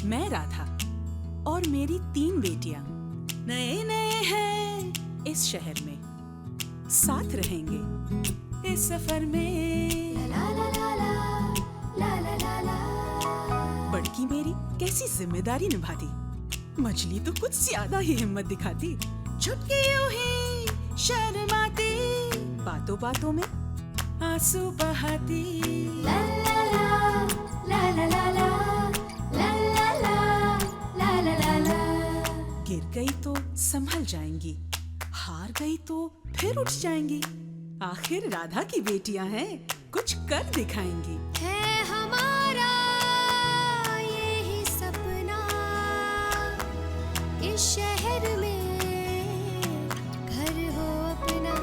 मैं राधा और मेरी 3 बेटियां नए नए हैं इस शहर में, साथ रहेंगे इस सफर में। बड़की मेरी कैसी जिम्मेदारी निभाती, मछली तो कुछ ज्यादा ही हिम्मत दिखाती। चुटकी यूं ही शर्माती, बातों बातों में आंसू बहाती। गिर गई तो संभल जाएंगी, हार गई तो फिर उठ जाएंगी। आखिर राधा की बेटियां हैं, कुछ कर दिखाएंगी। है हमारा यही सपना, इस शहर में घर हो अपना।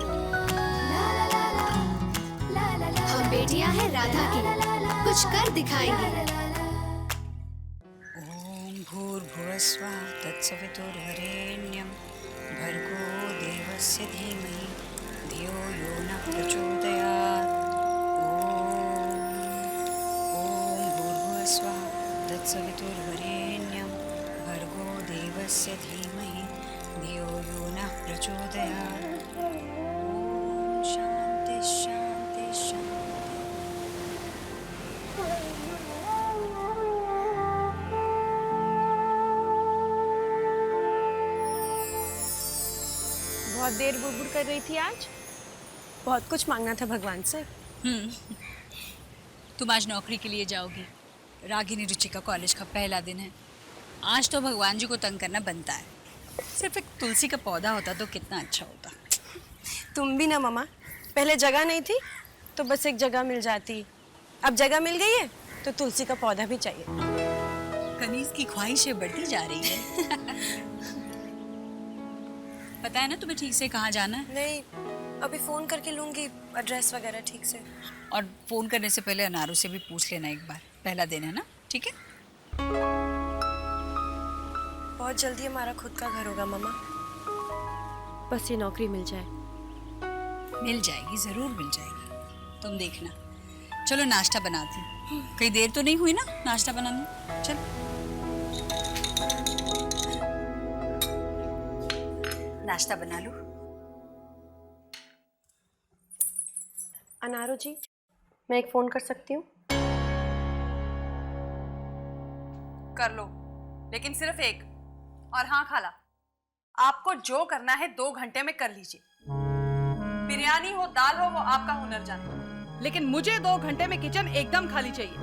हम बेटियां हैं राधा की, कुछ कर दिखाएंगे। भूर्भुवस्वः तत्सवितुर्वरेण्यं भर्गो देवस्य धीमहि धियो यो नः प्रचोदयात्। ॐ भूर्भुवस्वः तत्सवितुर्वरेण्यं भर्गो देवस्य धीमहि धियो यो नः प्रचोदयात्। ॐ शान्ति शान्ति शान्ति। बहुत देर बुड़बुड़ कर रही थी आज। बहुत कुछ मांगना था भगवान से। तुम आज नौकरी के लिए जाओगी। रागिनी रुचिका कॉलेज का पहला दिन है। आज तो भगवान जी को तंग करना बनता है। सिर्फ एक तुलसी का पौधा होता तो कितना अच्छा होता। तुम भी ना मम्मा, पहले जगह नहीं थी तो बस एक जगह मिल जाती, अब जगह मिल गई है तो तुलसी का पौधा भी चाहिए। कनीज की ख्वाहिशें बढ़ती जा रही है। पता है ना तुम्हें ठीक से कहाँ जाना है? नहीं, अभी फोन करके लूंगी एड्रेस वगैरह ठीक से। और फोन करने से पहले अनारू से भी पूछ लेना एक बार, पहला दिन है ना, ठीक है? बहुत जल्दी हमारा खुद का घर होगा मम्मा, बस ये नौकरी मिल जाए। मिल जाएगी, जरूर मिल जाएगी, तुम देखना। चलो नाश्ता बनाती हूँ। कहीं देर तो नहीं हुई ना नाश्ता बनाने? चल नाश्ता बना लो। अनारू जी, मैं एक फोन कर सकती हूँ? कर लो, लेकिन सिर्फ एक। और हाँ खाला, आपको जो करना है 2 घंटे में कर लीजिए। बिरयानी हो दाल हो वो आपका हुनर जाने, लेकिन मुझे 2 घंटे में किचन एकदम खाली चाहिए।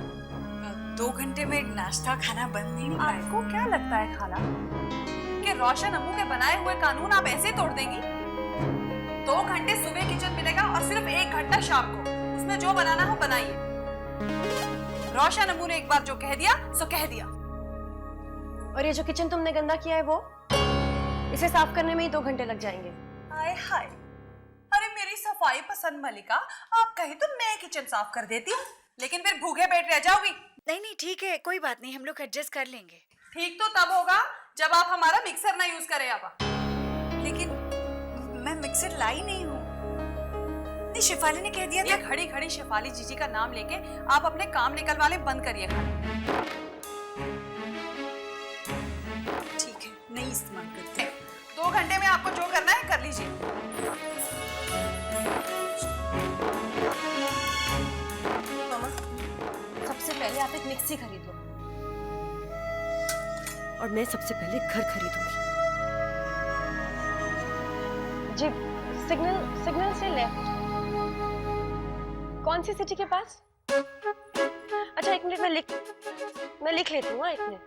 2 घंटे में नाश्ता खाना बंद नहीं होता है। आपको क्या लगता है खाला कि रोशन अम्मू के बनाए हुए कानून आप ऐसे तोड़ देंगी? 2 घंटे सुबह किचन मिलेगा और सिर्फ 1 घंटा शाम को। उसमें जो बनाना हो बनाइए। रोशन अम्मू ने एक बार जो कह दिया सो कह दिया। और ये जो किचन तुमने गंदा किया है वो, इसे साफ करने में ही 2 घंटे लग जाएंगे। हाय हाय, अरे मेरी सफाई पसंद मलिका, आप कहीं तो मैं किचन साफ कर देती हूँ, लेकिन फिर भूखे पेट रह जाओगी। नहीं नहीं ठीक है, कोई बात नहीं, हम लोग एडजस्ट कर लेंगे। ठीक तो तब होगा जब आप हमारा मिक्सर ना यूज करें। अब लेकिन मैं मिक्सर लाई नहीं हूँ। नहीं, शिफाली ने कह दिया था। ये खड़ी खड़ी शिफाली जीजी का नाम लेके आप अपने काम निकलवाने बंद करिए। ठीक है, नहीं इस्तेमाल करते। 2 घंटे में आपको जो करना है कर लीजिए। मामा, सबसे पहले आप एक मिक्सी खरीदो और मैं सबसे पहले घर खरीदूंगी। जी, सिग्नल से लेफ्ट। कौन सी सिटी के पास? अच्छा 1 मिनट, मैं लिख लेती हूँ। 1 मिनट।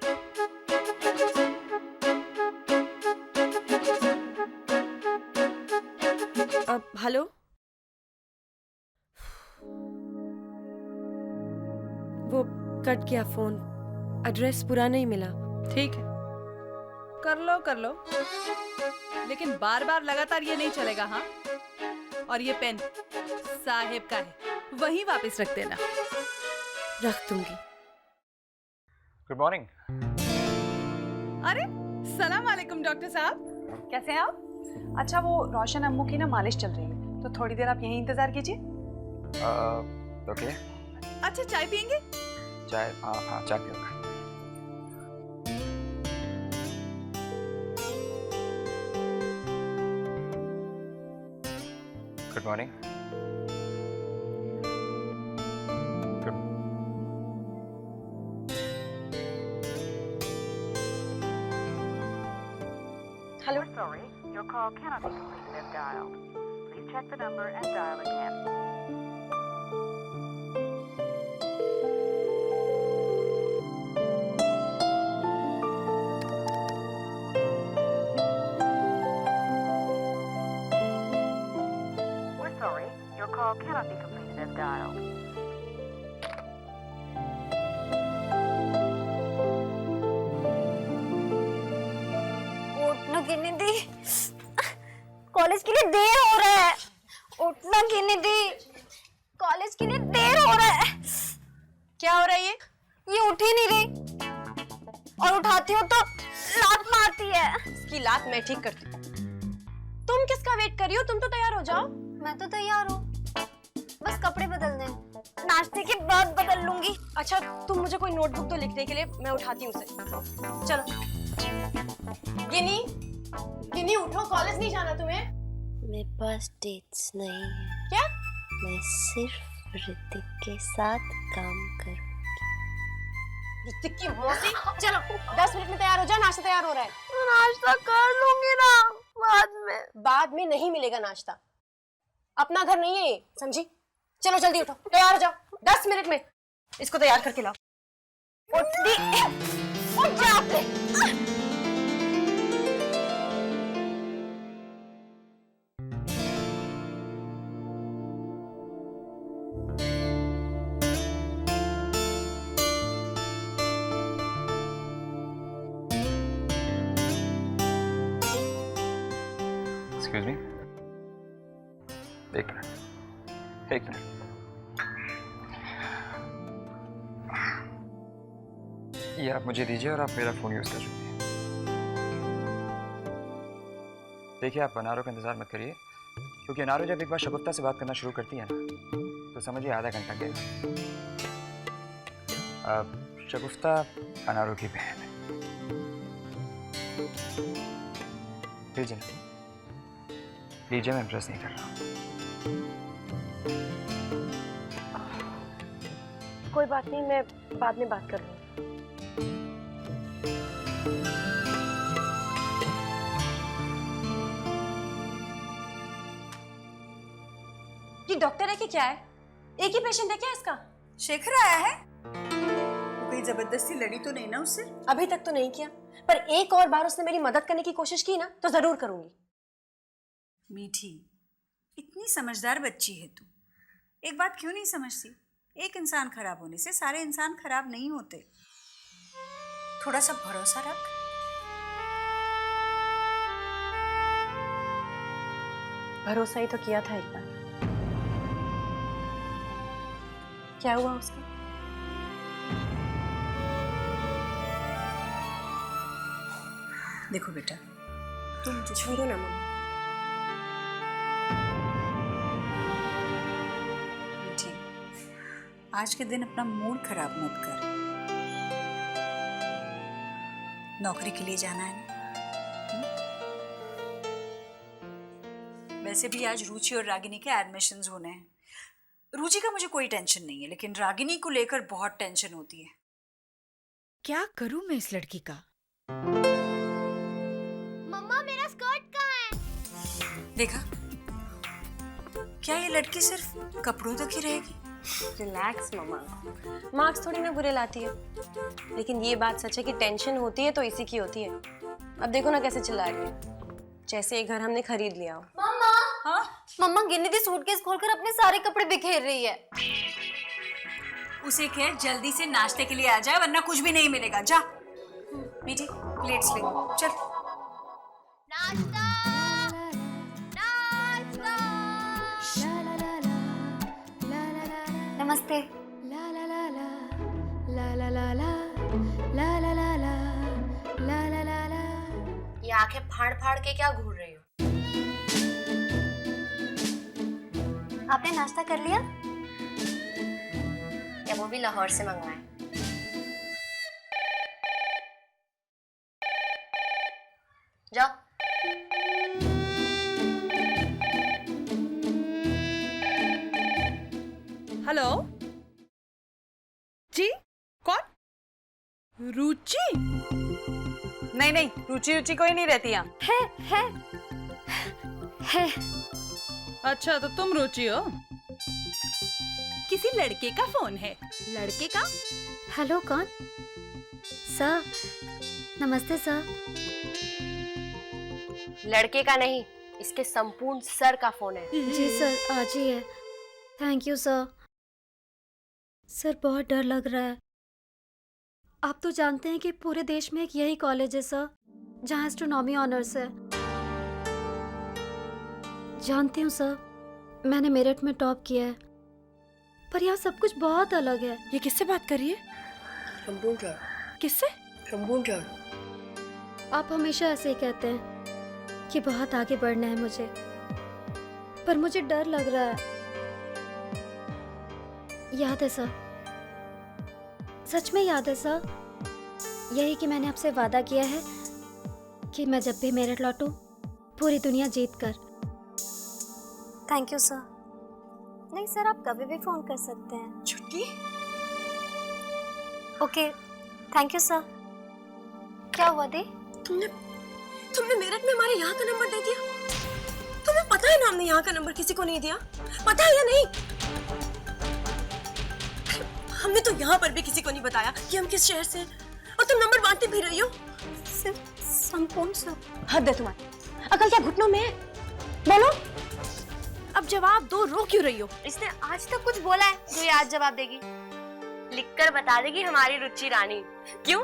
अब हेलो, वो कट गया फोन, एड्रेस पूरा नहीं मिला। ठीक है, कर लो, लेकिन बार बार लगातार ये नहीं चलेगा। हाँ, और ये पेन साहेब का है, वहीं वापस रख देना। रख दूंगी। Good morning. अरे सलाम वालेकुम डॉक्टर साहब, कैसे हैं आप? अच्छा, वो रोशन अम्मू की ना मालिश चल रही है, तो थोड़ी देर आप यहीं इंतजार कीजिए। ओके। अच्छा, चाय पियेंगे? चाय? हाँ चाय पियूंगा। Good morning. Good. Hello Sorry, your call cannot be completed as dialed. Please check the number and dial again. We're sorry, your call cannot be completed as dialed. उठना गिनी दी, कॉलेज के लिए देर हो रहा है। उठना गिनी दी, कॉलेज के लिए देर हो रहा है। क्या हो रहा है ये उठ ही नहीं रही और उठाती हूँ तो लात मारती है। इसकी लात मैं ठीक करती हूँ। तुम किसका वेट कर रही हो? तुम तो तैयार हो जाओ। मैं तो तैयार हूँ, बस कपड़े बदल दें, नाश्ते के बाद बदल लूंगी। अच्छा तुम मुझे कोई नोटबुक तो लिखने के लिए, मैं उठाती हूँ उसे। चलो गिनी, गिनी उठो, कॉलेज नहीं जाना तुम्हें? मेरे पास डेट्स नहीं है। क्या? मैं सिर्फ ऋतिक के साथ काम करूंगी। ऋतिक की मौसी। चलो 10 मिनट में तैयार हो जाओ, नाश्ता तैयार हो रहा है। नाश्ता कर लूंगी ना बाद में। बाद में नहीं मिलेगा नाश्ता, अपना घर नहीं है ये, समझी? चलो जल्दी उठो, तैयार हो जाओ, 10 मिनट में इसको तैयार करके लाओ। उठ जा आपने। Excuse me. एक मिनट, एक मिनट। ये आप मुझे दीजिए और आप मेरा फ़ोन यूज़ कर सकते हैं। देखिए, आप अनारो का इंतज़ार मत करिए, क्योंकि अनारो जब एक बार शगुफ्ता से बात करना शुरू करती है ना, तो समझिए आधा घंटा गया। शगुफ्ता अनारो की बहन है। लीजिए ना, लीजिए, मैं इम्प्रेस नहीं कर रहा हूँ। कोई बात नहीं, मैं बाद में बात कर लूँगी। ये डॉक्टर है कि क्या है? एक ही पेशेंट है क्या इसका? शेखर आया है? कोई जबरदस्ती लड़ी तो नहीं ना उससे? अभी तक तो नहीं किया, पर एक और बार उसने मेरी मदद करने की कोशिश की ना तो जरूर करूंगी। मीठी, इतनी समझदार बच्ची है तू, एक बात क्यों नहीं समझती? एक इंसान खराब होने से सारे इंसान खराब नहीं होते। थोड़ा सा भरोसा रख। भरोसा ही तो किया था एक बार। क्या हुआ उसका? देखो बेटा, तुम छोड़ो ना मम्मी। मीठी, आज के दिन अपना मूड खराब मत कर। नौकरी के लिए जाना है ना? वैसे भी आज रुचि और रागिनी के एडमिशन्स होने हैं। रुचि का मुझे कोई टेंशन नहीं है, लेकिन रागिनी को लेकर बहुत टेंशन होती है। क्या करूं मैं इस लड़की का? मम्मा मेरा स्कर्ट कहाँ है? देखा, क्या ये लड़की सिर्फ कपड़ों तक ही रहेगी? रिलैक्स मम्मा, मार्क्स थोड़ी ना बुरे लाती है, लेकिन ये बात सच है कि टेंशन होती है तो इसी की होती है। अब देखो ना कैसे चिल्ला रही है, जैसे ये घर हमने खरीद लिया हो। मम्मा, हाँ? मम्मा गिनी दी सूटकेस खोलकर अपने सारे कपड़े बिखेर रही है। उसे कह जल्दी से नाश्ते के लिए आ जाए, वरना कुछ भी नहीं मिलेगा। जा मीठी, प्लेट्स ले चल। नाश्ता, नाश्ता। नमस्ते। ये आंखें फाड़ फाड़ के क्या घूर रही हो? आपने नाश्ता कर लिया? या वो भी लाहौर से मंगवाए? जाओ। हेलो जी, कौन? रुचि? नहीं नहीं, रुचि रुचि कोई नहीं रहती यहाँ। है। अच्छा, तो तुम रुचि हो? किसी लड़के का फोन है। लड़के का? हेलो, कौन? सर, नमस्ते सर। लड़के का नहीं, इसके संपूर्ण सर का फोन है। जी सर, आज ही है। Thank you sir. सर, बहुत डर लग रहा है। आप तो जानते हैं कि पूरे देश में एक यही कॉलेज है सर जहाँ एस्ट्रोनॉमी ऑनर्स है। जानती हूँ सर, मैंने मेरिट में टॉप किया है, पर यहाँ सब कुछ बहुत अलग है। ये किससे बात कर रही है? किससे? आप हमेशा ऐसे ही कहते हैं कि बहुत आगे बढ़ना है मुझे, पर मुझे डर लग रहा है। याद है सर, सच में याद है सर, यही कि मैंने आपसे वादा किया है कि मैं जब भी मेरठ लौटूं पूरी दुनिया जीत कर। Thank you sir. नहीं सर, आप कभी भी फोन कर सकते हैं। छुटकी, ओके, थैंक यू सर। क्या हुआ दी? तुमने मेरठ में हमारे यहाँ का नंबर दे दिया। तुम्हें पता है ना हमने यहाँ का नंबर किसी को नहीं दिया, पता है या नहीं? हमने तो यहाँ पर भी किसी को नहीं बताया कि हम किस शहर से हैं, और तुम नंबर बांटती भी रही हो। संपूर्ण सर। हद है तुम्हारी, अकल क्या घुटनों में है? बोलो। अब जवाब दो, रो क्यों रही हो? इसने आज तक कुछ बोला है जो ये आज जवाब देगी? लिखकर बता देगी हमारी रुचि रानी। क्यों?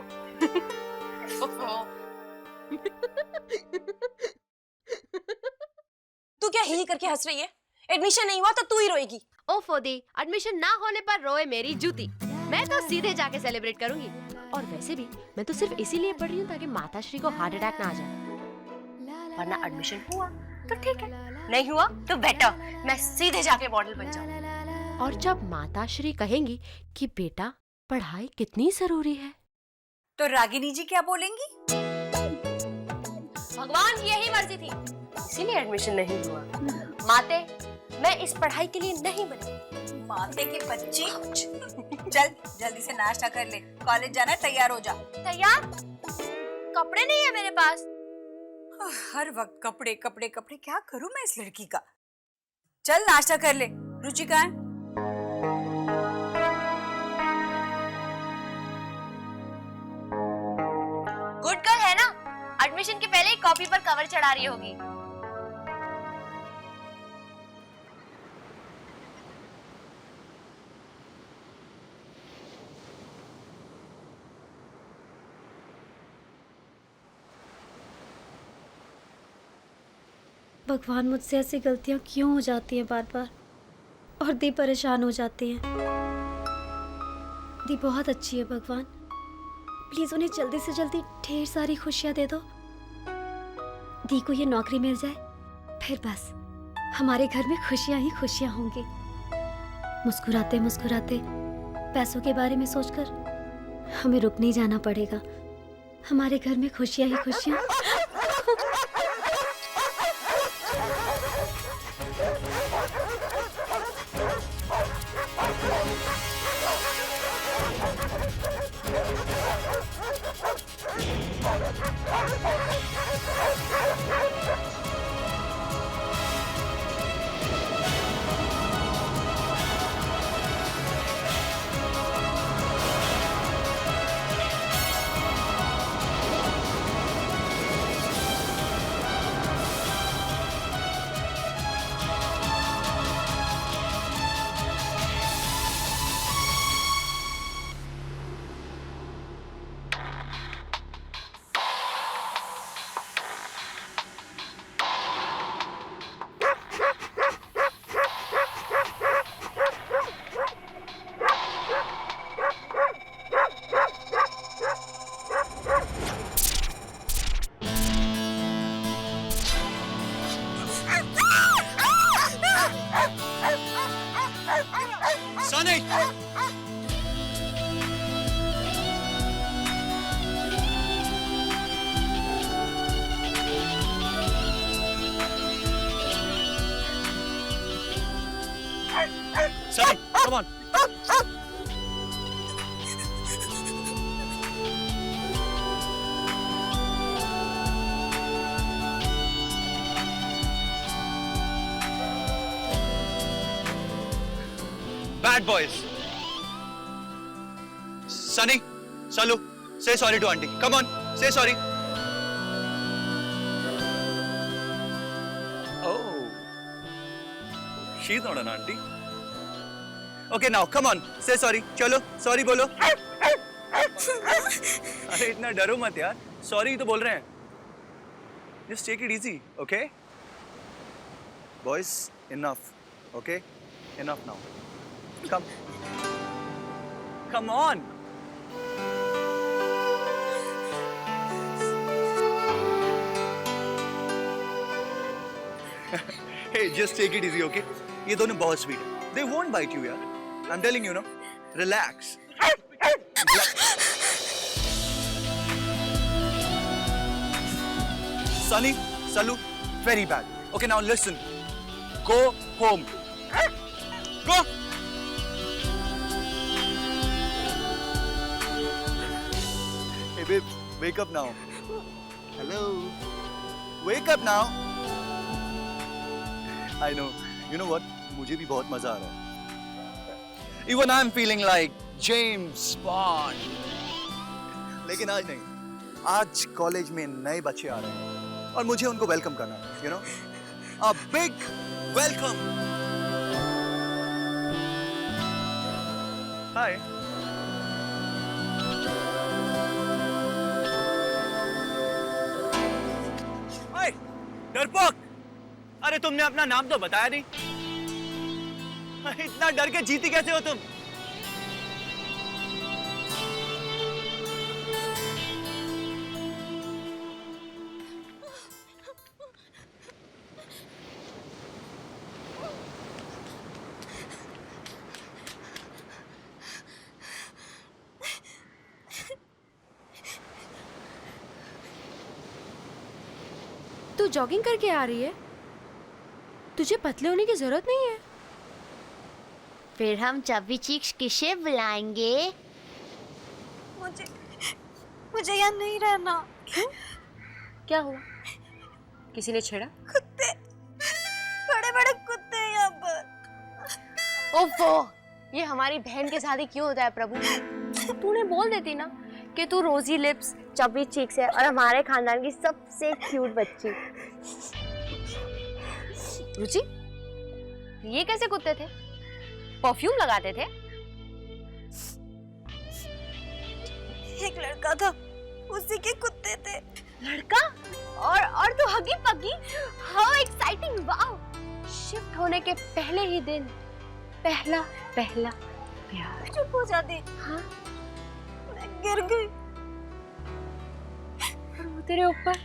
तू क्या ही करके हंस रही है? एडमिशन नहीं हुआ तो तू ही रोएगी। ओ फोदी, एडमिशन ना होने पर रोए मेरी जूती। मैं तो सीधे जाके सेलिब्रेट करूंगी। और वैसे भी मैं तो सिर्फ इसीलिए पढ़ रही हूँ ताकि माताश्री को हार्ट अटैक ना आ जाए। वरना एडमिशन हुआ तो ठीक है, नहीं हुआ तो बेटर मैं सीधे जाके मॉडल बन जाऊँ। और जब माताश्री कहेंगी कि बेटा पढ़ाई कितनी जरूरी है, तो रागिनी जी क्या बोलेंगी? भगवान की यही मर्जी थी, इसीलिए एडमिशन नहीं हुआ। माते, मैं इस पढ़ाई के लिए नहीं बनी। माते की बच्ची, चल जल्दी से नाश्ता कर ले, कॉलेज जाना है, तैयार हो जा। तैयार? कपड़े नहीं है मेरे पास। हर वक्त कपड़े कपड़े कपड़े, क्या करूं मैं इस लड़की का। चल नाश्ता कर ले। रुचि कहाँ है? गुड गर्ल है ना, एडमिशन के पहले ही कॉपी पर कवर चढ़ा रही होगी। भगवान, मुझसे ऐसी गलतियां क्यों हो जाती हैं बार बार, और दी परेशान हो जाती है। दी बहुत अच्छी है भगवान, प्लीज उन्हें जल्दी से जल्दी ढेर सारी खुशियां दे दो। दी को ये नौकरी मिल जाए, फिर बस हमारे घर में खुशियां ही खुशियां होंगी। मुस्कुराते मुस्कुराते पैसों के बारे में सोचकर हमें रुक नहीं जाना पड़ेगा। हमारे घर में खुशियां ही खुशियां। bad boys. Sunny, Salu, say sorry to auntie. Come on, say sorry. Oh, she's not an auntie. Okay, now come on, say sorry. चलो, sorry बोलो. अरे इतना डरो मत यार. Sorry तो बोल रहे हैं. Just take it easy, okay? Boys, enough, okay? Enough now. Come. Come on. Hey, just take it easy, okay? ये दोनों बहुत sweet हैं. They won't bite you, यार. I'm telling you, no. Relax. Sunny, Salu, very bad. Okay, now listen. Go home. Go. Hey, babe, wake up now. Hello. Wake up now. I know. You know what? मुझे भी बहुत मजा आ रहा है. Even I'm feeling like James Bond. लेकिन आज नहीं. आज कॉलेज में नए बच्चे आ रहे हैं और मुझे उनको वेलकम करना है. You know? A big welcome. Hi. Hey, डरपोक! अरे तुमने अपना नाम तो बताया नहीं. इतना डर के जीती कैसे हो तुम? तू जॉगिंग करके आ रही है? तुझे पतले होने की जरूरत नहीं है. फिर हम चब्बी चीक्स किसे बुलाएंगे? मुझे यहाँ नहीं रहना. क्यों? क्या हुआ? किसी ने छेड़ा? कुत्ते, बड़े बड़े कुत्ते हैं यहाँ पर. ओफो, ये हमारी बहन के साथ ही क्यों होता है प्रभु? तूने बोल देती ना कि तू रोजी लिप्स, चब्बी चीक्स है और हमारे खानदान की सबसे क्यूट बच्ची. रुचि, ये कैसे कुत्ते थे? परफ्यूम लगाते थे? एक लड़का था, उसी के कुत्ते थे. लड़का? और तू हगी पगी? How exciting! वाओ! शिफ्ट होने के पहले ही दिन पहला प्यार. चुप हो जाती. हाँ? मैं गिर गई. और वो तेरे ऊपर.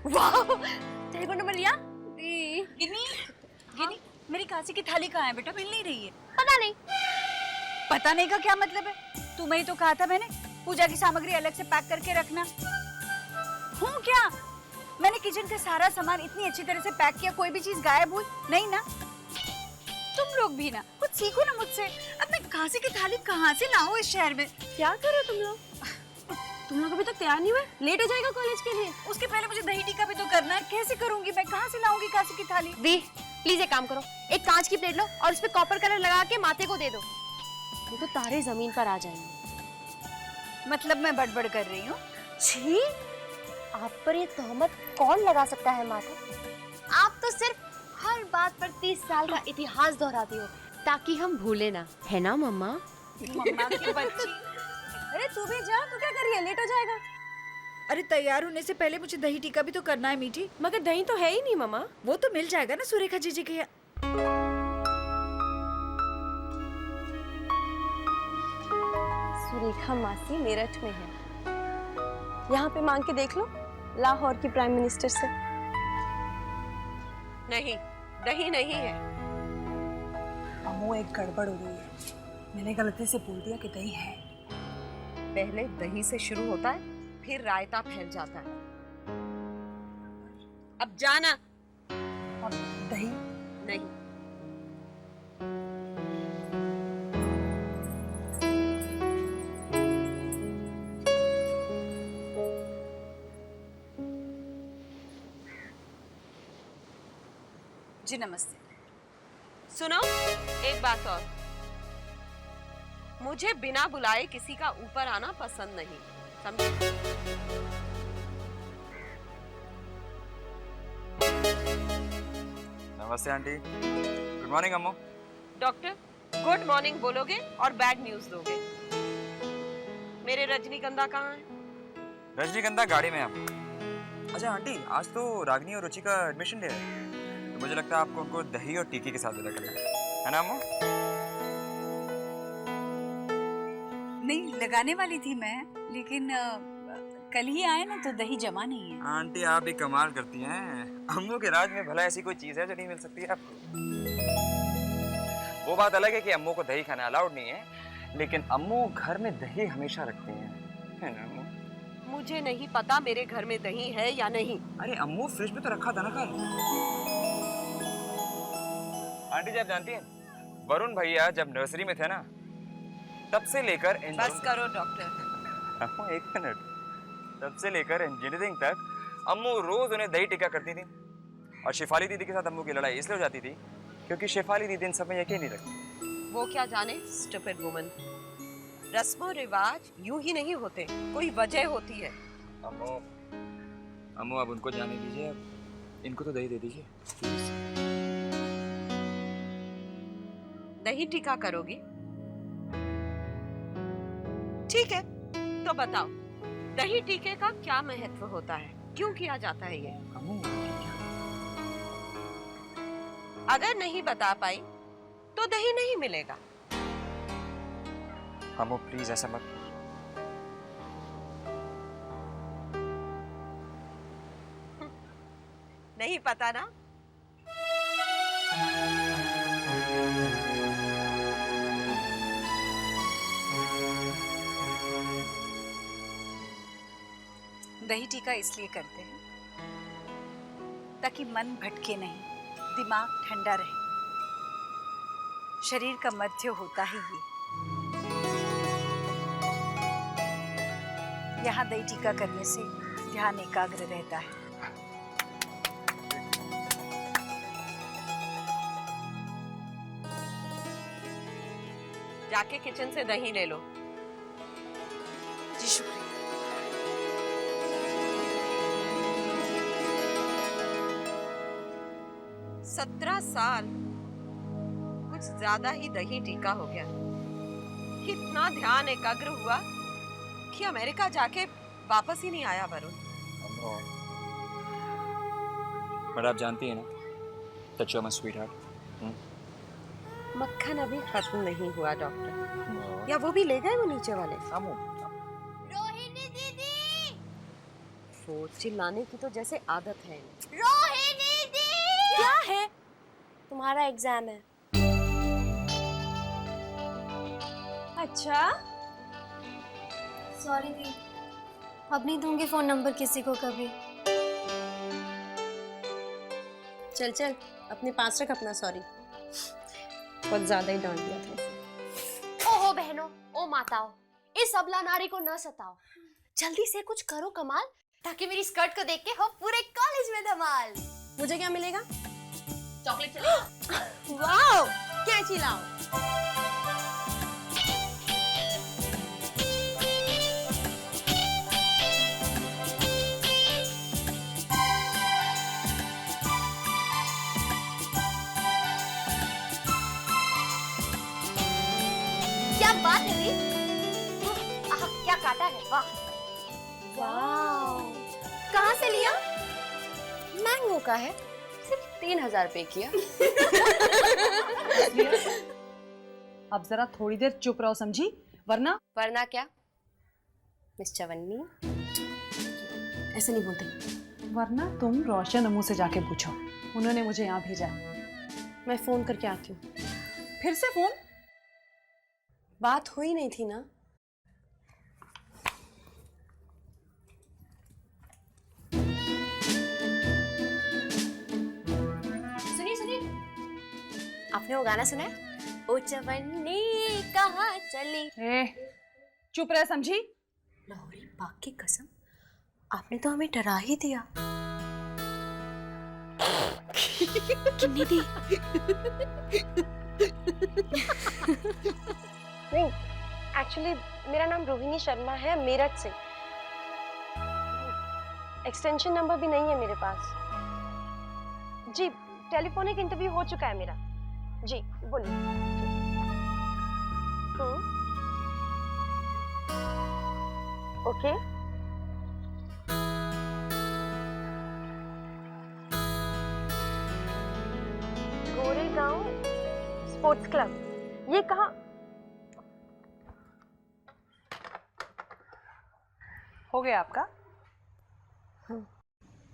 वाह! टेलीफोन नंबर लिया? गिनी, मेरी कांसी की थाली कहाँ है बेटा? मिल नहीं रही है. पता नहीं. पता नहीं का क्या मतलब है? तुम्हें ही तो कहा था मैंने पूजा की सामग्री अलग से पैक करके रखना. हूँ क्या? मैंने किचन का सारा सामान इतनी अच्छी तरह से पैक किया, कोई भी चीज गायब हुई नहीं ना? तुम लोग भी ना कुछ सीखो ना मुझसे. अब मैं कांसी की थाली कहाँ से लाऊं इस शहर में? क्या कर रहे हो तुम लोग? तुम लोग अभी तक तैयार नहीं हुए? लेट हो जाएगा कॉलेज के लिए. उसके पहले मुझे दही टीका भी तो करना है. कैसे करूंगी मैं? कहाँ से लाऊंगी कांसी की थाली? दी, प्लीज एक काम करो, एक कांच की प्लेट लो और उस पे कॉपर कलर लगा के माथे को दे दो. नहीं तो तारे जमीन पर आ जाएंगे. मतलब मैं बड़बड़ कर रही हूँ? छी, आप पर ये तहमत कौन लगा सकता है माथे? आप तो सिर्फ हर बात पर 30 साल का इतिहास दोहराती हो ताकि हम भूले ना, है ना मम्मा? मम्मा की बच्ची. अरे तू भी जा, तू क्या कर रही है? लेट हो जाएगा. अरे तैयार होने से पहले मुझे दही टीका भी तो करना है मीठी. मगर दही तो है ही नहीं मम्मा. वो तो मिल जाएगा ना सुरेखा जीजी के यहाँ. सुरेखा मासी मेरठ में है. यहाँ पे मांग के देख लो, लाहौर की प्राइम मिनिस्टर से. नहीं, दही नहीं है. अम्मू, एक गड़बड़ हो रही है. मैंने गलती से बोल दिया कि दही है. पहले दही से शुरू होता है, फिर रायता फैल जाता है. अब जाना. और दही नहीं. जी नमस्ते. सुनो, एक बात और. मुझे बिना बुलाए किसी का ऊपर आना पसंद नहीं, समझे? नमस्ते आंटी। गुड मॉर्निंग अम्मू। डॉक्टर, गुड मॉर्निंग बोलोगे और बैड न्यूज दोगे। मेरे रजनीगंधा कहाँ है? रजनीगंधा गाड़ी में है अम्मू। अच्छा आंटी, आज तो रागनी और रुचि का एडमिशन डे है, तो मुझे लगता है आपको उनको दही और टीके के साथ विदा करना है ना अम्मू? नहीं, लगाने वाली थी मैं, लेकिन कल ही आए ना तो दही जमा नहीं है। आंटी आप भी कमाल करती हैं। अम्मू के राज में भला ऐसी कोई चीज है जो नहीं मिल सकती है आपको? वो बात अलग है कि अम्मू को दही खाना अलाउड नहीं है, लेकिन अम्मू घर में दही हमेशा रखती हैं, है ना अम्मू? मुझे नहीं पता मेरे घर में दही है या नहीं। अरे अम्मू फ्रिज में तो रखा था ना कल। आंटी जी आप जानती हैं, वरुण भैया जब नर्सरी में थे ना, तब से लेकर बस करो डॉक्टर। अम्मू एक मिनट। तब से लेकर इंजीनियरिंग तक अम्मू रोज उन्हें दही टिक्का करती थी, और शेफाली दीदी के साथ अम्मू की लड़ाई इसलिए हो जाती थी क्योंकि शेफाली दीदी इन सब में यकीन नहीं रखती। वो क्या जाने, स्टूपिड वुमन। रस्मों रिवाज यूं ही नहीं होते, कोई वजह होती है। अम्मू अब उनको जाने दीजिए, अब इनको तो दही दे दीजिए। दही टीका करोगी? ठीक है, तो बताओ दही टीके का क्या महत्व होता है, क्यों किया जाता है ये? अगर नहीं बता पाई तो दही नहीं मिलेगा। अम्मू प्लीज ऐसा मत। नहीं पता ना? दही टीका इसलिए करते हैं ताकि मन भटके नहीं, दिमाग ठंडा रहे। शरीर का मध्य होता है ये। यहाँ दही टीका करने से ध्यान एकाग्र रहता है। जाके किचन से दही ले लो। जी शुक्रिया। 17 साल, कुछ ज्यादा ही दही टीका हो गया। कितना ध्यान एकाग्र हुआ कि अमेरिका जाके वापस ही नहीं आया वरुण। पर आप जानती हैं ना, that you're my sweetheart। मक्खन अभी खत्म नहीं हुआ डॉक्टर, या वो भी ले गए वो नीचे वाले? रोहिणी दीदी! वो चिल्लाने की तो जैसे आदत है। रोहिणी दी! क्या है? तुम्हारा एग्जाम है। अच्छा, सॉरी दी, अब नहीं दूंगी फोन नंबर किसी को कभी। चल चल अपने पास रख अपना सॉरी। बहुत ज्यादा ही डांट दिया था। ओहो बहनों, ओ माताओं, इस अबला नारी को न सताओ। जल्दी से कुछ करो कमाल, ताकि मेरी स्कर्ट को देख के हो पूरे कॉलेज में धमाल। मुझे क्या मिलेगा? चॉकलेट चलेगा? वाओ, क्या चिल्लाओ। क्या बात है दी? क्या काटा है, वाह वाह, कहाँ से लिया? मैंगो का है, सिर्फ 3000 पे किया। अब जरा थोड़ी देर चुप रहो समझी, वरना क्या मिस चवन्नी? ऐसे नहीं बोलते। वरना तुम रोशन अम्मू से जाके पूछो, उन्होंने मुझे यहाँ भेजा है। मैं फोन करके आती हूँ। फिर से फोन? बात हुई नहीं थी ना? सुनिए, आपने वो गाना सुना है? ओ चवन्नी कहाँ चली? चुप रहे समझी। लाहौरी पाक की कसम, आपने तो हमें डरा ही दिया। किन्नी दी? एक्चुअली मेरा नाम रोहिणी शर्मा है, मेरठ से। एक्सटेंशन नंबर भी नहीं है मेरे पास। जी, टेलीफोनिक इंटरव्यू हो चुका है मेरा। जी बोलिए। ओके। गोरेगांव स्पोर्ट्स क्लब, ये कहाँ? हो गया आपका?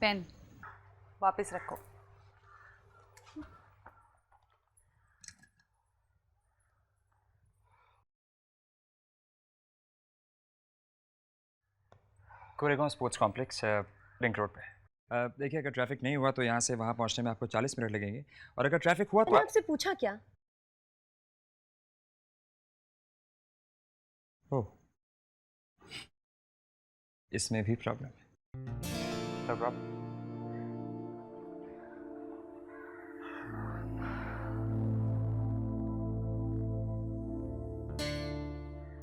पेन वापस रखो। Koregaon sports complex ring road पे। देखिए, अगर ट्रैफिक नहीं हुआ तो यहाँ से वहाँ पहुँचने में आपको 40 मिनट लगेंगे, और अगर ट्रैफिक हुआ तो मैंने आपसे पूछा क्या? ओह, इसमें भी प्रॉब्लम है। No problem.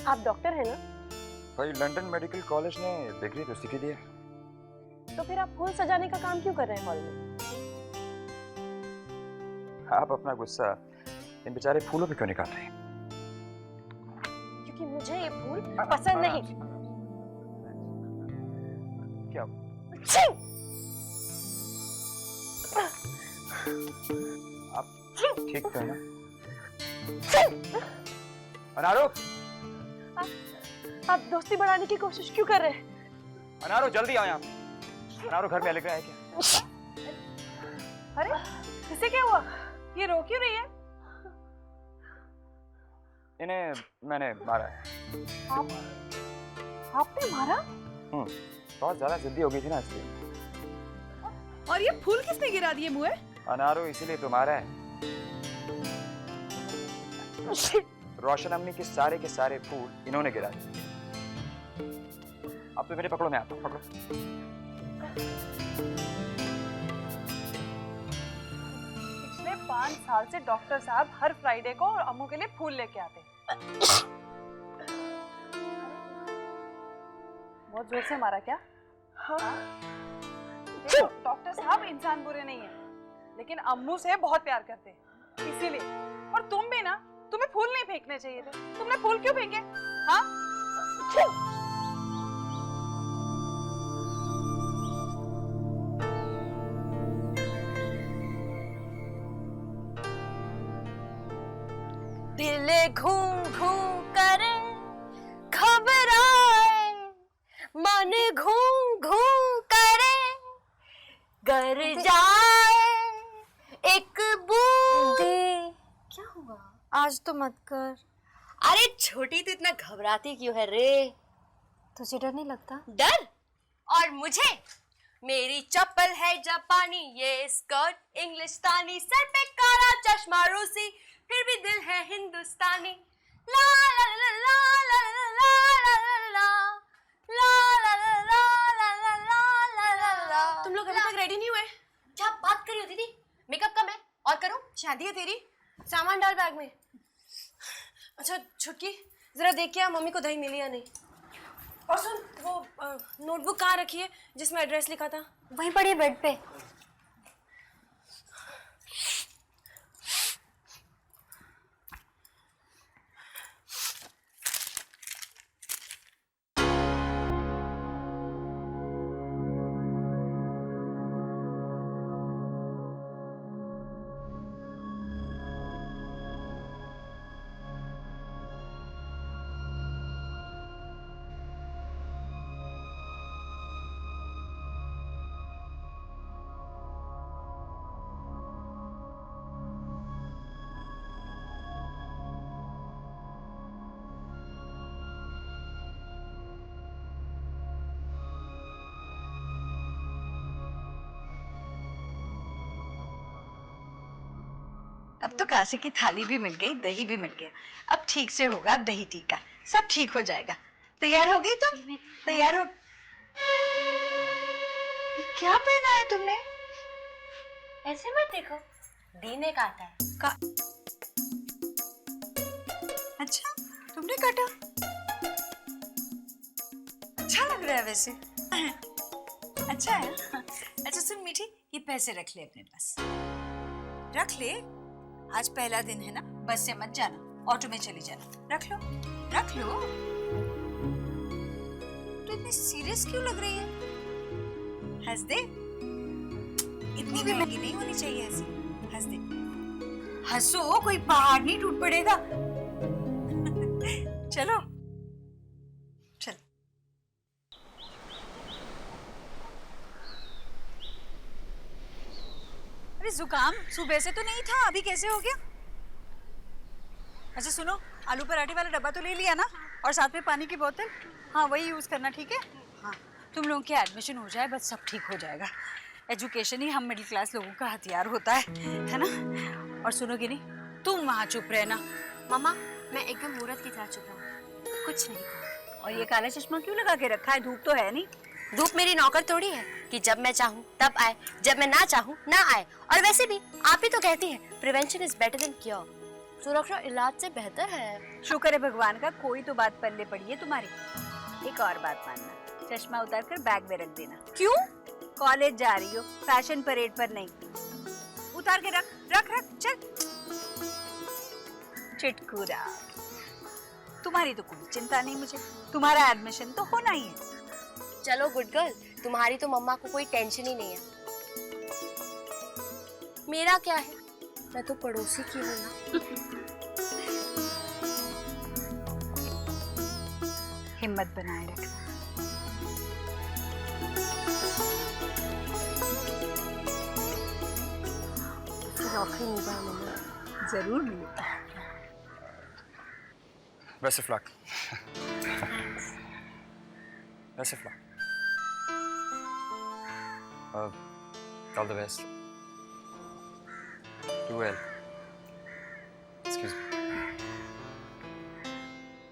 आप डॉक्टर हैं ना? भाई, लंदन मेडिकल कॉलेज ने डिग्री तो सीखी दी है। तो फिर आप फूल सजाने का काम क्यों कर रहे हैं हॉल में? आप अपना गुस्सा इन बेचारे फूलों पे क्यों निकाल रहे हैं? क्योंकि मुझे ये फूल पसंद नहीं। क्या? आप ठीक तो है ना? अनारो, आप दोस्ती बढ़ाने की कोशिश क्यों कर रहे हैं? अनारो जल्दी आओ यहाँ। अनारो घर में एलेग्रा है क्या? अरे इसे क्या हुआ? ये रो क्यों रही है? इन्हें मैंने मारा है। आपने मारा? बहुत ज्यादा जिद्दी हो गई थी ना, इसलिए। और ये फूल किसने गिरा दिए मुझे? अनारो इसीलिए तो मारा है। रोशन अम्मी के सारे फूल इन्होंने गिरा दिए। अब तो मेरे पकड़ो, मैं आता हूँ, पकड़ो। पिछले 5 साल से डॉक्टर साहब हर फ्राइडे को और अम्मू के लिए फूल लेके आते। बहुत जोर से मारा क्या? हाँ। देखो, डॉक्टर साहब इंसान बुरे नहीं है, लेकिन अम्मू से बहुत प्यार करते हैं, इसीलिए। और तुम भी ना, तुम्हें फूल नहीं फेंकने चाहिए थे। तुमने फूल क्यों फेंके? हाँ? दिल घूम घूम कर घबराए, मन घूम घूम करे गर जाए एक बूंद। क्या हुआ? आज तो मत कर। अरे छोटी, तो इतना घबराती क्यों है रे? तुझे डर नहीं लगता? डर? और मुझे? मेरी चप्पल है जापानी, ये स्कर्ट इंग्लिस्तानी, सर पे काला चश्मा रूसी, फिर भी दिल है हिंदुस्तानी। ला ला ला ला ला ला ला ला ला ला ला ला ला। तुम लोग अभी तक रेडी नहीं हुए? क्या बात कर रही हो दीदी? मेकअप कम है और करूं? शादी है तेरी, सामान डाल बैग में। अच्छा छुटकी, जरा देख के आ मम्मी को दही मिली या नहीं। और सुन, वो नोटबुक कहाँ रखी है जिसमें एड्रेस लिखा था? वहीं पड़ी है बेड पे। अब तो कासे की थाली भी मिल गई, दही भी मिल गया। अब ठीक से होगा दही टीका, सब ठीक हो जाएगा। तैयार हो गई तुम? तैयार हो? क्या पहना है तुमने? ऐसे मत देखो, दी ने काटा है। अच्छा, तो तुमने काटा? अच्छा लग रहा है वैसे। अच्छा है। अच्छा सुन मीठी, ये पैसे रख ले अपने पास। रख ले, आज पहला दिन है ना, बस से मत जाना, ऑटो में चली जाना। रख लो, रख लो। तो इतनी सीरियस क्यों लग रही है? हंस दे। इतनी भी महंगी नहीं होनी चाहिए हंसी। हंस दे। हंसो, कोई पहाड़ नहीं टूट पड़ेगा। चलो चल। अरे जुकाम सुबह से तो नहीं था, अभी कैसे हो गया? अच्छा सुनो, आलू पराठे वाला डब्बा तो ले लिया ना, और साथ में पानी की बोतल। हाँ वही यूज करना, ठीक है? हाँ तुम लोगों के एडमिशन हो जाए बस, सब ठीक हो जाएगा। एजुकेशन ही हम मिडिल क्लास लोगों का हथियार होता है ना? और सुनोगे नहीं, तुम वहाँ चुप रहना। मम्मा मैं एकदम मूर्त की तरह चुप रहूं, कुछ नहीं कहा। और ये काला चश्मा क्यों लगा के रखा है? धूप तो है नहीं। धूप मेरी नौकर थोड़ी है कि जब मैं चाहूँ तब आए, जब मैं ना चाहूँ ना आए। और वैसे भी आप ही तो कहती हैं prevention is better than cure, सुरक्षा इलाज से बेहतर है। शुक्र है भगवान का, कोई तो बात पल्ले पड़ी है तुम्हारी। एक और बात मानना, चश्मा उतार कर बैग में रख देना। क्यों? कॉलेज जा रही हो, फैशन परेड पर नहीं। उतार के रख रख रख, चल। चिटकुरा, तुम्हारी तो कोई चिंता नहीं मुझे, तुम्हारा एडमिशन तो होना ही है। चलो गुड गर्ल, तुम्हारी तो मम्मा को कोई टेंशन ही नहीं है। मेरा क्या है, मैं तो पड़ोसी की हूँ ना। हिम्मत बनाए रखना। नौकरी मिल जाए मम्मा। जरूर मिलेगा। Best of luck. Best of luck. All the best. Do well. Excuse me.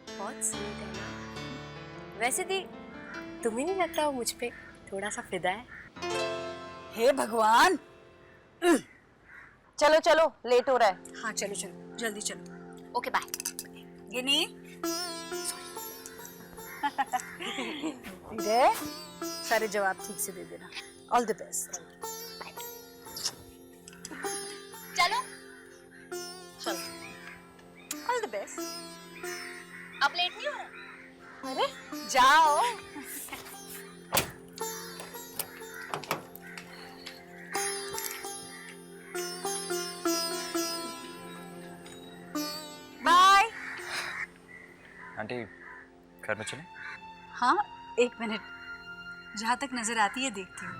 बहुत स्वीट है ना। वैसे दी, तुम्हें नहीं लगता वो मुझ पे थोड़ा सा फिदा है? हे भगवान। चलो चलो, लेट हो रहा है। हाँ चलो चलो, जल्दी चलो। Okay bye. गिनी। सारे जवाब ठीक से दे देना। All the best. चलो चलो, ऑल द बेस्ट। अब लेट नहीं हो रहा? अरे जाओ। बाय। आंटी घर में चलें? हाँ एक मिनट, जहाँ तक नजर आती है देखती हूँ।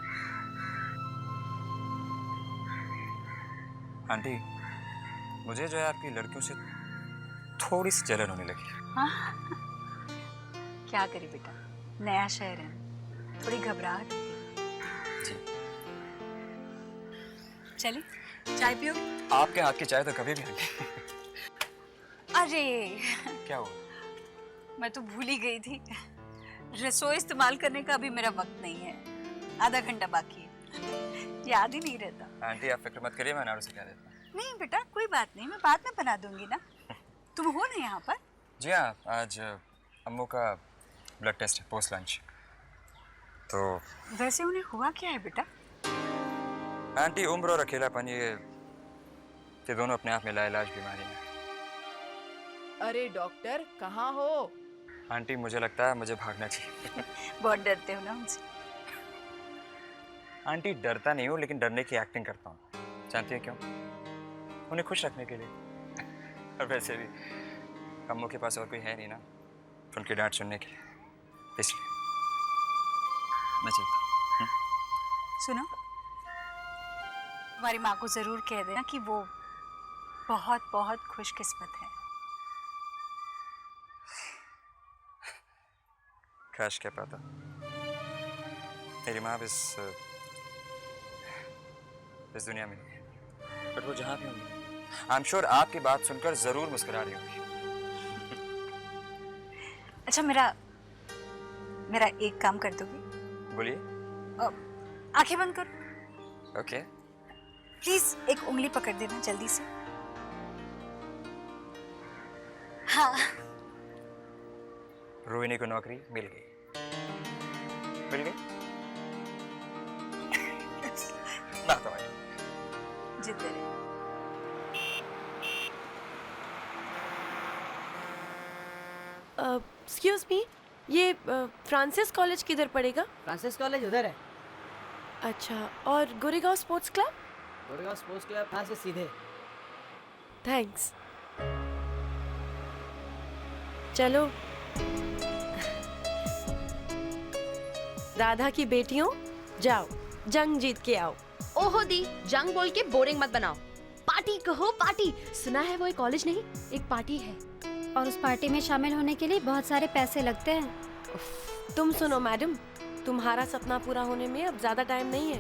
आंटी मुझे जो है आपकी लड़कियों से थोड़ी सी जलन होने लगी। हाँ क्या करे बेटा, नया शहर है, थोड़ी घबराहट होती है। चलिए चाय पियो। आपके हाथ की चाय तो कभी भी आंटी। अरे क्या हुआ? मैं तो भूल ही गई थी, रसोई इस्तेमाल करने का अभी मेरा वक्त नहीं है, आधा घंटा बाकी है, याद ही नहीं रहता। आंटी आप फिक्र मत करिए, मैं नारू से कह देता हूँ। नहीं बेटा कोई बात नहीं, मैं बाद में बना दूंगी ना। तुम हो ना यहाँ पर? जी हाँ, आज अम्मू का ब्लड टेस्ट है पोस्ट लंच। तो वैसे उन्हें हुआ क्या है बेटा? आंटी उम्र और अकेलापन, ये दोनों अपने आप में लाइलाज बीमारी है। अरे डॉक्टर कहाँ हो? आंटी मुझे लगता है मुझे भागना चाहिए। बहुत डरते हो ना उनसे? आंटी डरता नहीं हूँ, लेकिन डरने की एक्टिंग करता हूँ। जानती है क्यों? उन्हें खुश रखने के लिए। और वैसे भी अम्मू के पास और कोई है नहीं ना उनकी डांट सुनने के लिए, इसलिए मैं चलता हूँ। सुनो, तुम्हारी माँ को जरूर कह देना कि वो बहुत बहुत खुशकिस्मत है। काश क्या पता मेरी माँ इस दुनिया में नहीं है, बट वो जहाँ भी होंगी आई एम श्योर आपकी बात सुनकर जरूर मुस्कुरा रही होगी। अच्छा मेरा एक काम कर दोगी? बोलिए। आंखें बंद करो। ओके। प्लीज एक उंगली पकड़ देना जल्दी से। हाँ रोहिणी को नौकरी मिल गई। मिल गई ना तो जीते रहे। एक्सक्यूज मी, ये फ्रांसिस कॉलेज किधर पड़ेगा? फ्रांसिस कॉलेज उधर है। अच्छा, और Goregaon sports club? Goregaon sports club यहाँ से सीधे। थैंक्स। चलो, राधा की बेटियों, जाओ जंग जीत के आओ। ओहो दी, जंग बोल के बोरिंग मत बनाओ। पार्टी कहो पार्टी। सुना है वो एक कॉलेज नहीं, एक पार्टी है, और उस पार्टी में शामिल होने के लिए बहुत सारे पैसे लगते हैं। तुम सुनो मैडम, तुम्हारा सपना पूरा होने में अब ज्यादा टाइम नहीं है।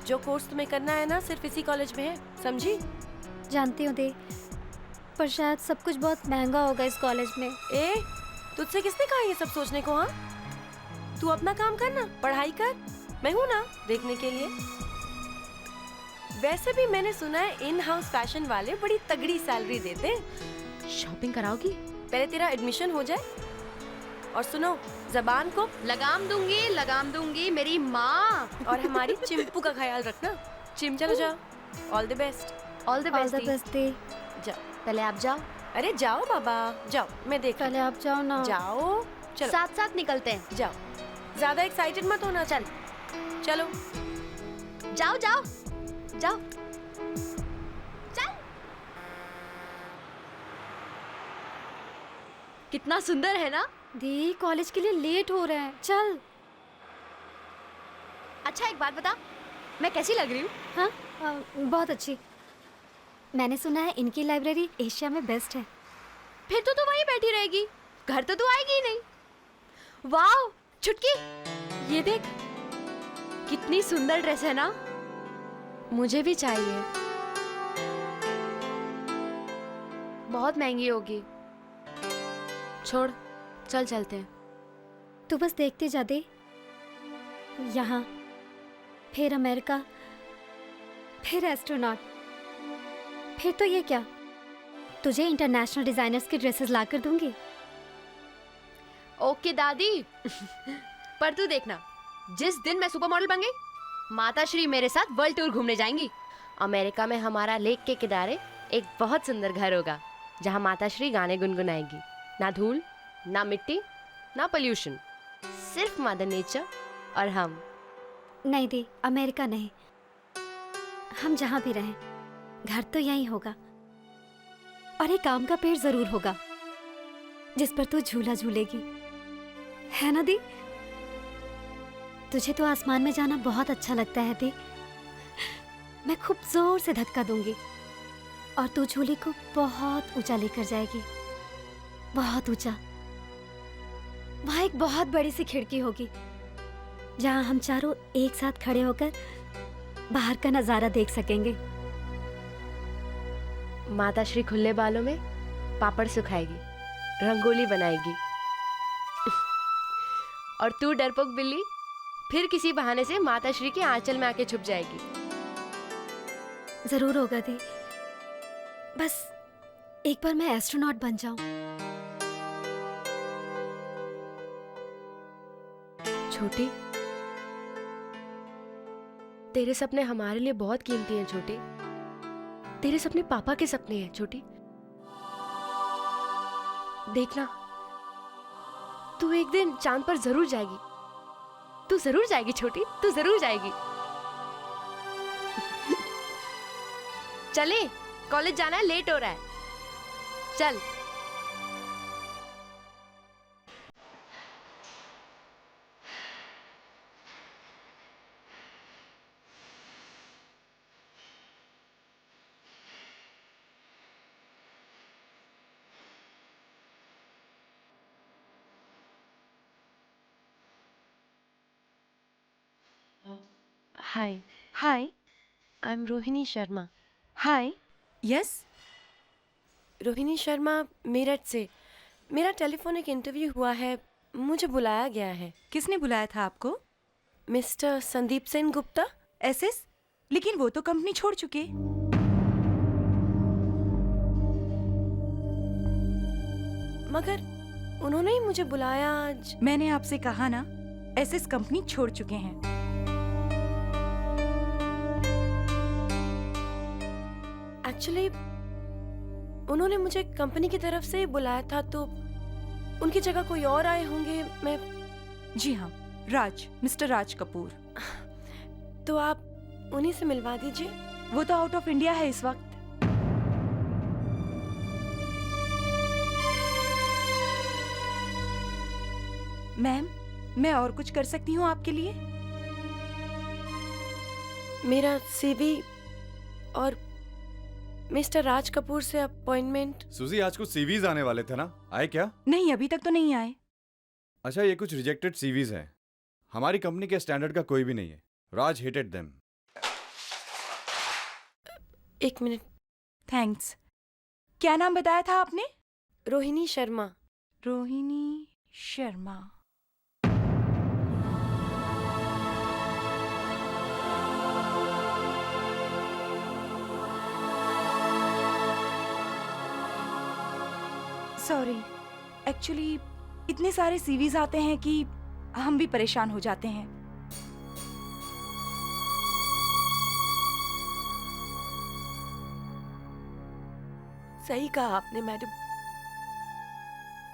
जो कोर्स तुम्हें करना है ना, सिर्फ इसी कॉलेज में है, समझी? जानती हूँ दी, पर शायद सब कुछ बहुत महंगा होगा इस कॉलेज में। ए, तुझसे किसने कहा ये सब सोचने को? हाँ, तू अपना काम करना, पढ़ाई कर, मैं हूँ ना देखने के लिए। वैसे भी मैंने सुना है इन हाउस फैशन वाले बड़ी तगड़ी सैलरी देते हैं। शॉपिंग कराओगी? पहले तेरा एडमिशन हो जाए। और सुनो, जबान को लगाम दूंगी मेरी माँ। और हमारी चिंपू का ख्याल रखना। चलो जाओ, all the best. All the best दी। जाओ, पहले आप जाओ। अरे जाओ बाबा, जाओ, मैं देख। पहले आप जाओ ना। जाओ, चलो साथ साथ निकलते हैं। जाओ, ज्यादा एक्साइटेड मत होना। चल चलो, जाओ जाओ जाओ, चल। कितना सुंदर है ना दी, कॉलेज के लिए लेट हो रहे हैं, चल। अच्छा एक बात बता, मैं कैसी लग रही हूँ? हाँ, बहुत अच्छी। मैंने सुना है इनकी लाइब्रेरी एशिया में बेस्ट है। फिर तो तू वहीं बैठी रहेगी, घर तो तू आएगी ही नहीं। वाह छुटकी, ये देख कितनी सुंदर ड्रेस है ना, मुझे भी चाहिए। बहुत महंगी होगी। छोड़, चल चलते हैं। तू बस देखते जा दे, यहाँ फिर अमेरिका, फिर एस्ट्रोनॉट, फिर तो ये क्या, तुझे इंटरनेशनल डिजाइनर्स के ड्रेसेस ला कर दूंगी। ओके दादी। पर तू देखना, जिस दिन मैं सुपर मॉडल बन गई, माता श्री मेरे साथ वर्ल्ड टूर घूमने जाएंगी। अमेरिका में हमारा लेक के किनारे एक बहुत सुंदर घर होगा, जहाँ माता श्री गाने गुनगुनाएगी। ना धूल, ना मिट्टी, ना पोल्यूशन, सिर्फ मदर नेचर और हम। नहीं दी, अमेरिका नहीं, हम जहाँ भी रहें घर तो यहीं होगा। और एक आम का पेड़ जरूर होगा जिस पर तू झूला झूलेगी, है ना दी? तुझे तो आसमान में जाना बहुत अच्छा लगता है दी। मैं खूब जोर से धक्का दूंगी और तू झूले को बहुत ऊंचा लेकर जाएगी, बहुत ऊंचा। वहां एक बहुत बड़ी सी खिड़की होगी जहां हम चारों एक साथ खड़े होकर बाहर का नजारा देख सकेंगे। माता श्री खुले बालों में पापड़ सुखाएगी, रंगोली बनाएगी और तू डरपोक बिल्ली फिर किसी बहाने से माता श्री के आंचल में आके छुप जाएगी। जरूर होगा दी, बस एक बार मैं एस्ट्रोनॉट बन जाऊं। छोटी, तेरे सपने हमारे लिए बहुत कीमती हैं छोटी। तेरे सपने पापा के सपने हैं छोटी। देखना, तू एक दिन चांद पर जरूर जाएगी। तू जरूर जाएगी छोटी, तू जरूर जाएगी। चले, कॉलेज जाना है, लेट हो रहा है। चल। Hi. Hi. I'm Rohini Sharma. Hi. Yes. Rohini Sharma, Meerut से। मेरा टेलीफोनिक इंटरव्यू हुआ है, मुझे बुलाया गया है। किसने बुलाया था आपको? मिस्टर संदीप सेन गुप्ता। एसएस? लेकिन वो तो कंपनी छोड़ चुके। मगर उन्होंने ही मुझे बुलाया आज। मैंने आपसे कहा ना, एसएस कंपनी छोड़ चुके हैं। एक्चुअली उन्होंने मुझे कंपनी की तरफ से बुलाया था, तो उनकी जगह कोई और आए होंगे। मैं जी हाँ, मिस्टर राज कपूर। तो आप उन्हीं से मिलवा दीजिए। वो तो आउट ऑफ इंडिया है इस वक्त। मैम, मैं और कुछ कर सकती हूँ आपके लिए? मेरा सीवी और मिस्टर राज कपूर से अपॉइंटमेंट। सुजी, आज कुछ सीवीज आने वाले थे ना, आए क्या? नहीं, अभी तक तो नहीं आए। अच्छा, ये कुछ रिजेक्टेड सीवीज हैं। हमारी कंपनी के स्टैंडर्ड का कोई भी नहीं है। राज हेटेड देम। एक मिनट। थैंक्स। क्या नाम बताया था आपने? रोहिणी शर्मा। रोहिणी शर्मा। सॉरी, एक्चुअली इतने सारे सीवीज आते हैं कि हम भी परेशान हो जाते हैं। सही कहा आपने मैडम,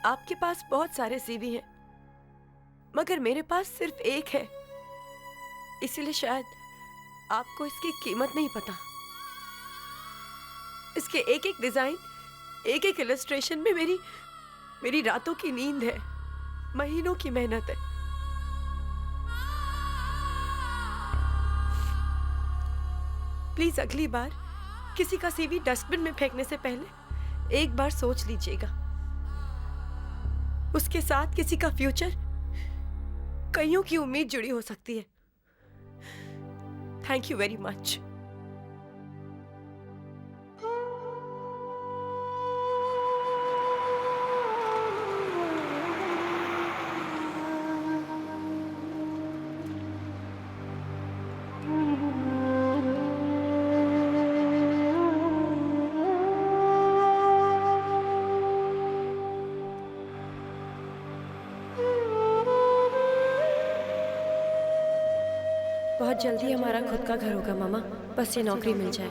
आपके पास बहुत सारे सीवी हैं, मगर मेरे पास सिर्फ एक है। इसीलिए शायद आपको इसकी कीमत नहीं पता। इसके एक एक डिजाइन, एक एक इलस्ट्रेशन में मेरी रातों की नींद है, महीनों की मेहनत है। प्लीज अगली बार किसी का सीवी डस्टबिन में फेंकने से पहले एक बार सोच लीजिएगा। उसके साथ किसी का फ्यूचर, कईयों की उम्मीद जुड़ी हो सकती है। Thank you very much. बहुत जल्दी हमारा खुद का घर होगा मामा, बस ये नौकरी मिल जाए।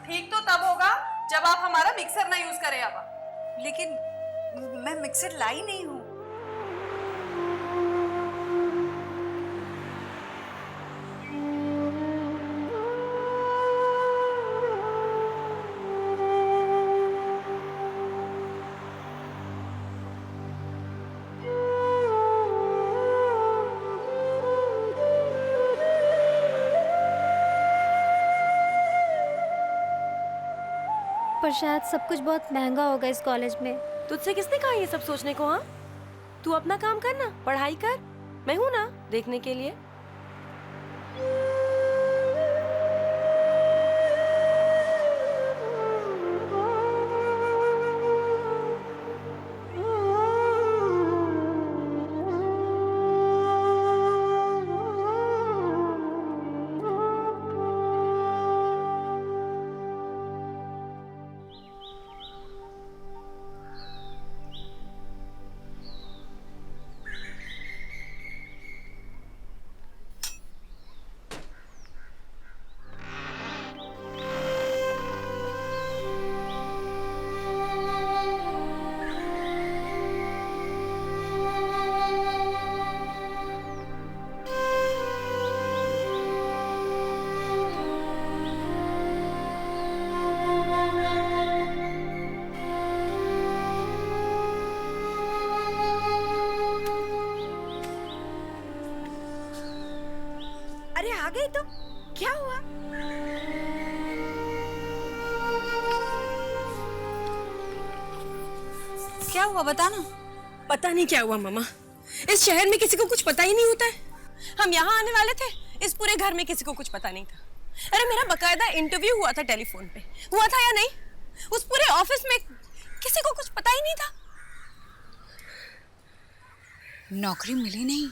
ठीक तो तब होगा जब आप हमारा मिक्सर ना यूज करें। अब लेकिन मैं मिक्सर लाई नहीं हूँ। पर शायद सब कुछ बहुत महंगा होगा इस कॉलेज में। तुझसे किसने कहा ये सब सोचने को? हाँ, तू अपना काम करना, पढ़ाई कर, मैं हूं ना देखने के लिए। अरे आ गई तो क्या हुआ? क्या हुआ बताना। पता नहीं क्या हुआ मामा, इस शहर में किसी को कुछ पता ही नहीं होता है। हम यहाँ आने वाले थे, इस पूरे घर में किसी को कुछ पता नहीं था। अरे मेरा बकायदा इंटरव्यू हुआ था टेलीफोन पे, हुआ था या नहीं? उस पूरे ऑफिस में किसी को कुछ पता ही नहीं था। नौकरी मिली नहीं।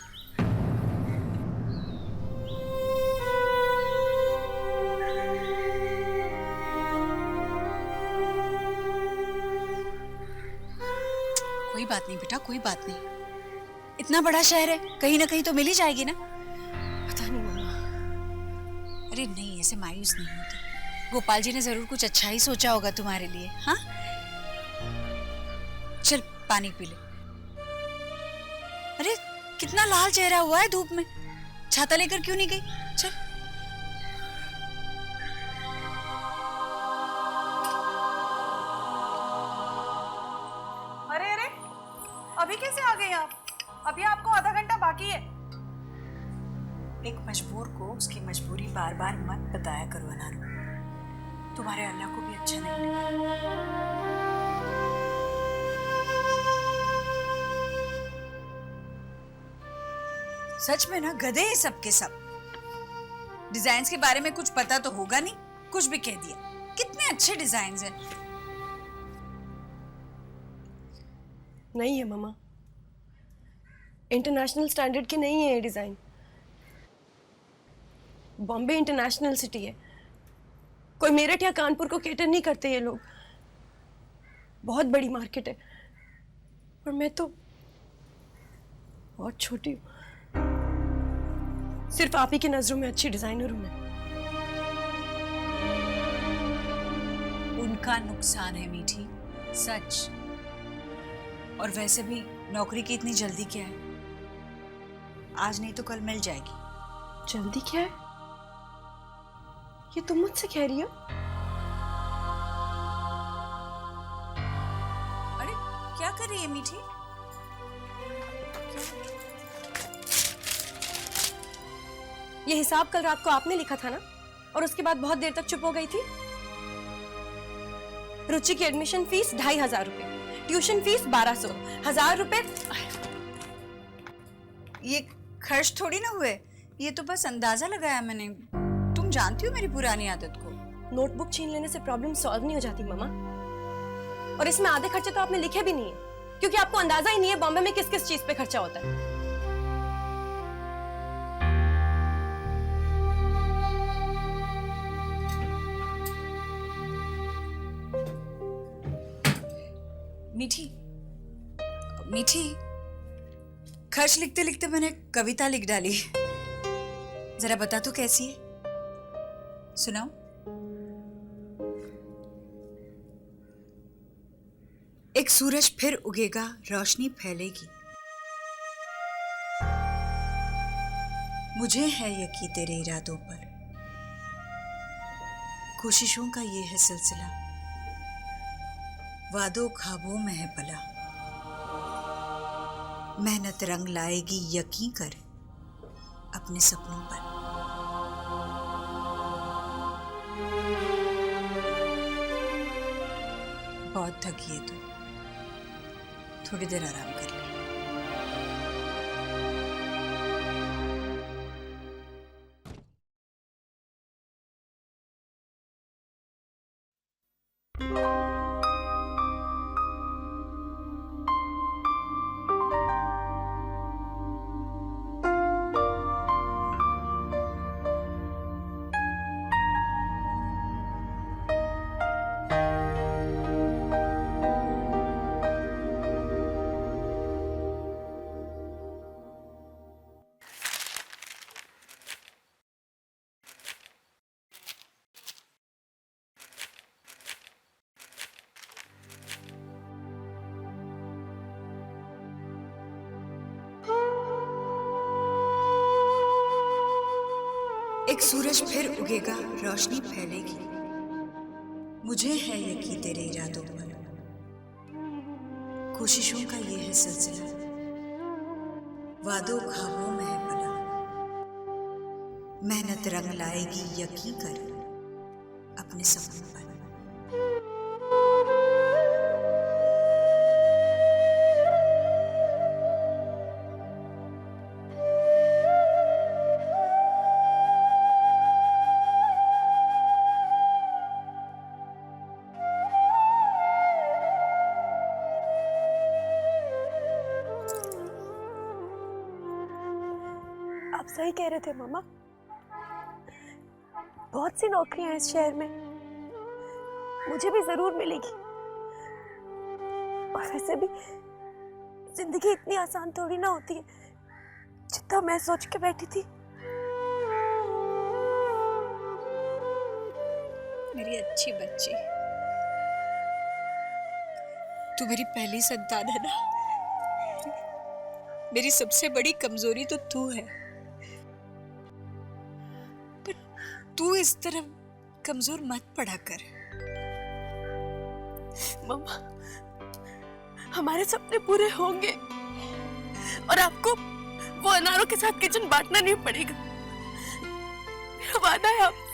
कोई बात नहीं बेटा, कोई बात नहीं। इतना बड़ा शहर है, कहीं ना कहीं तो मिल ही जाएगी ना। पता नहीं मम्मा। अरे नहीं, ऐसे मायूस नहीं होती। गोपाल जी ने जरूर कुछ अच्छा ही सोचा होगा तुम्हारे लिए। हाँ, चल पानी पी ले। अरे कितना लाल चेहरा हुआ है धूप में, छाता लेकर क्यों नहीं गई? चल। अरे अरे, अभी कैसे आ गए आप? अभी आपको आधा घंटा बाकी है। एक मजबूर को उसकी मजबूरी बार बार मत बताया करो अनारू। तुम्हारे अल्लाह को भी अच्छा नहीं लगेगा। सच में ना गधे हैं सबके सब। डिजाइन्स के बारे में कुछ पता तो होगा नहीं, कुछ भी कह दिया। कितने अच्छे डिजाइन्स हैं। नहीं है मम्मा, इंटरनेशनल स्टैंडर्ड के नहीं है ये डिज़ाइन। बॉम्बे इंटरनेशनल सिटी है, कोई मेरठ या कानपुर को केटर नहीं करते ये लोग। बहुत बड़ी मार्केट है और मैं तो बहुत छोटी हूँ। सिर्फ आप ही की नजरों में अच्छी डिजाइनर हूँ मैं। उनका नुकसान है मीठी, सच। और वैसे भी नौकरी की इतनी जल्दी क्या है? आज नहीं तो कल मिल जाएगी। जल्दी क्या है? ये तुम मुझसे कह रही हो? अरे क्या कर रही है मीठी? ये हिसाब कल रात को आपने लिखा था ना, और उसके बाद बहुत देर तक चुप हो गई थी। रुचि की एडमिशन फीस 2500 रुपए, ट्यूशन फीस 1200, 1000 रुपए। ये खर्च थोड़ी ना हुए, ये तो बस अंदाजा लगाया मैंने। तुम जानती हो मेरी पुरानी आदत को। नोटबुक छीन लेने से प्रॉब्लम सॉल्व नहीं हो जाती मामा। और इसमें आधे खर्चे तो आपने लिखे भी नहीं है, क्योंकि आपको अंदाजा ही नहीं है बॉम्बे में किस किस चीज पे खर्चा होता है। मीठी, मीठी, खर्च लिखते लिखते मैंने कविता लिख डाली। जरा बता तो कैसी है, सुनाओ। एक सूरज फिर उगेगा, रोशनी फैलेगी। मुझे है यकीन तेरे इरादों पर, कोशिशों का ये है सिलसिला, वादों ख्वाबों में है पला। मेहनत रंग लाएगी यकीन कर अपने सपनों पर। बहुत थकी है तू, थोड़ी देर आराम कर ले। एक सूरज फिर उगेगा, रोशनी फैलेगी। मुझे है यकीन तेरे इरादों पर, कोशिशों का ये है सिलसिला, वादों ख्वाबों में है पला। मेहनत रंग लाएगी यकीन कर अपने सपनों पर। आप सही कह रहे थे मामा, बहुत सी नौकरियां हैं इस शहर में, मुझे भी जरूर मिलेगी। और वैसे भी जिंदगी इतनी आसान थोड़ी ना होती है जितना मैं सोच के बैठी थी। मेरी अच्छी बच्ची, तू मेरी पहली संतान है ना। मेरी सबसे बड़ी कमजोरी तो तू है, पर तू इस तरह कमजोर मत पड़ा कर। मम्मा, हमारे सपने पूरे होंगे और आपको वो अनारों के साथ किचन बांटना नहीं पड़ेगा। मेरा वादा है आपसे।